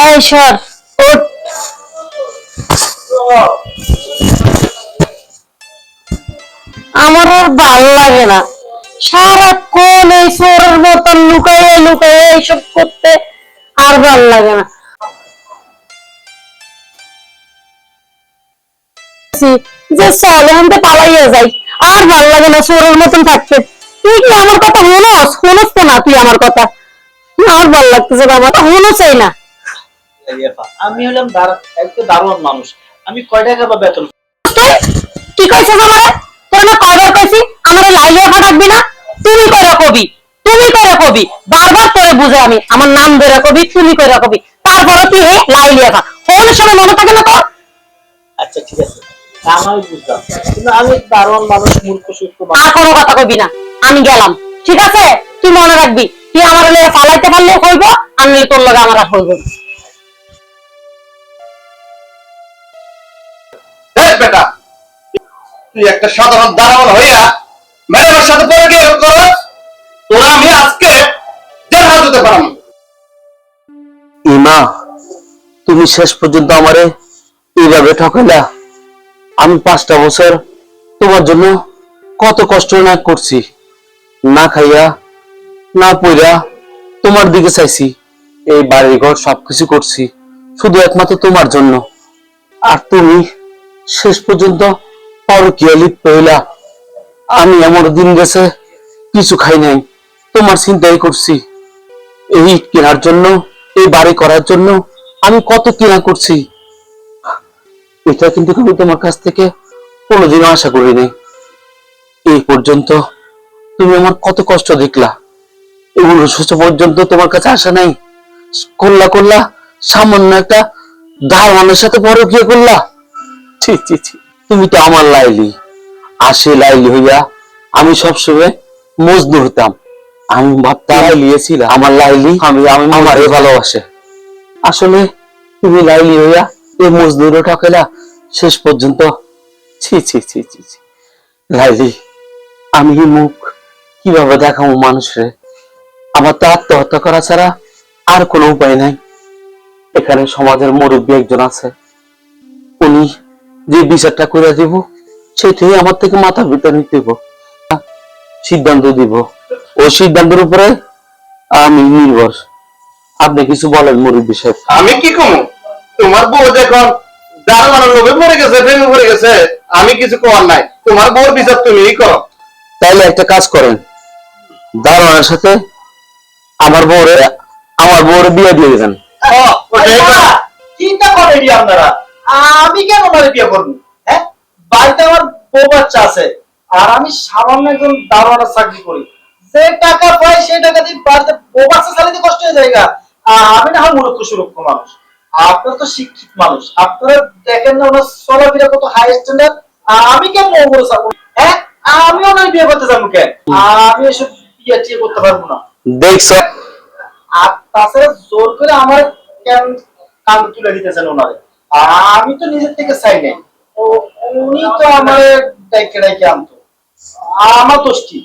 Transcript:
এই সর ওঠ। আমার আর ভাল লাগে না সারাক্ষণ এই চোরের মতন লুকাইয়ে লুকাইয়ে এইসব করতে, আর ভাল লাগে না। যে চল এখন তো পালাইয়া যাই, আর ভাল লাগে না চোরের মতন থাকতে। তুই কি আমার কথা শুনস তো না? তুই আমার কথা আমার ভাল লাগতেছে, আমার শুনো চাই না। আমি হলাম একটা দারোয়ান মানুষ, আমি কয় টাকা বা বেতন? তুই কি কইছিস আমারে? তোর না কয়বার কইছি আমারে লাইলিয়া ফাটাবি না? তুমি কইরা কবি, তুমি কইরা কবি, বারবার তোরে বুঝে আমি আমার নাম ধরে কবি, তুমি কইরা কবি, তারপরে তুই হে লাইলিয়া ফা কোন সময় মনে থাকে না তোর? আচ্ছা ঠিক আছে, আমি বুঝলাম, কিন্তু আমি দারোয়ান মানুষ, মূর্খ সূক্ষ্ম আর কোনো কথা কবি না, আমি গেলাম। ঠিক আছে? তুই মনে রাখবি তুই আমার লগে ফালাইতে পারলে হইব, আমি তোর লগে আমার আর হইব। বেটা, তুই একটা সাধারণ দারোয়ান হইয়া ম্যাডামের সাথে পরে গিয়ে করস, তোরা আমি আজকে জেল হাজতে পারাম। ইমা, তুমি শেষ পর্যন্ত আমারে এইভাবে ঠকাইলা। আমি 5টা বছর তোমার জন্য কত কষ্ট না করছি, না খাইয়া না পইরা তোমার দিকে চাইছি, এই বাড়ি ঘর সবকিছু করছি শুধু একমাত্র তোমার জন্য। আর তুমি শেষ পর্যন্ত পরকীয়া লিপ্ত হইলা। আমি এমন দিন গেছে কিছু খাই নাই, তোমার চিন্তাই করছি। এই ইট কেনার জন্য, এই বাড়ি করার জন্য আমি কত কিনা করছি, এটা কিন্তু আমি তোমার কাছ থেকে কোনোদিনও আশা করি নাই। এই পর্যন্ত তুমি আমার কত কষ্ট দেখলা, এগুলো শেষ পর্যন্ত তোমার কাছে আসা নাই। করলা সামান্য একটা দারোয়ানের সাথে পরকীয়া করলা। ছি ছি ছি, তুমি তো আমার লাইলি। আসে লাইলি হইয়া আমি সবসময় মজনু হতাম। আমি ভাবতাম লিয়েছিলাম আমার লাইলি আমি আমারে ভালোবাসে। আসলে তুমি লাইলি হইয়া এই মজনুরও ঠকাইলা শেষ পর্যন্ত। ছি ছি ছি ছি ছি, লাইলি আমি মুখ কিভাবে দেখাবো মানুষরে? আমার তো আত্মহত্যা করা ছাড়া আর কোনো উপায় নাই। এখানে সমাজের মুরব্বী একজন আছে, উনি যে বিচারটা করে দিব সেটাই আমার থেকে মাথা ভিতরে দিব, সিদ্ধান্ত দিব। ওই সিদ্ধান্তের উপরে আমি নির্ভর। আপনি কিছু বলেন মুরব্বী সাহেব। আমি কি কমু? তোমার বউ দেখুন দারোয়ানের লোভে পড়ে গেছে, প্রেমে পড়ে গেছে, আমি কিছু করার নাই। তোমার বউর বিচার তুমিই করো। তাইলে একটা কাজ করেন, দারোয়ানের সাথে আমার বউরে বিয়ে দিয়ে দেন। চিন্তা করেনি আপনারা, আমি কেন ওনারে বিয়ে করবো? হ্যাঁ, বাড়িতে আমার বউ বাচ্চা আছে, আর আমি সামান্য একজন দারোয়ানের চাকরি করি। যে টাকা পাই সেই টাকা দিয়ে বাড়িতে বউ বাচ্চা চালাতে কষ্ট হয়ে যায়। আমি না হয় মূর্খ সুরক্ষ মানুষ, আপনারা তো শিক্ষিত মানুষ, আপনারা দেখেন না ওনার চলাফেরা কত হাই স্ট্যান্ডার্ড। আমি কেন ওগুলো চাবো? হ্যাঁ, আমি ওনার বিয়ে করতে যাবো কেন? আমি এসব বিয়ে টিয়ে করতে পারবো না। দেখছ, আর তাছাড়া জোর করে আমার কেন কান তুলে দিতেছেন ওনারে? আমি তো নিজের থেকে চাই নাই, উনি তো আমার ডাইকে ডাইকে আনতো, আমার দোষ কি?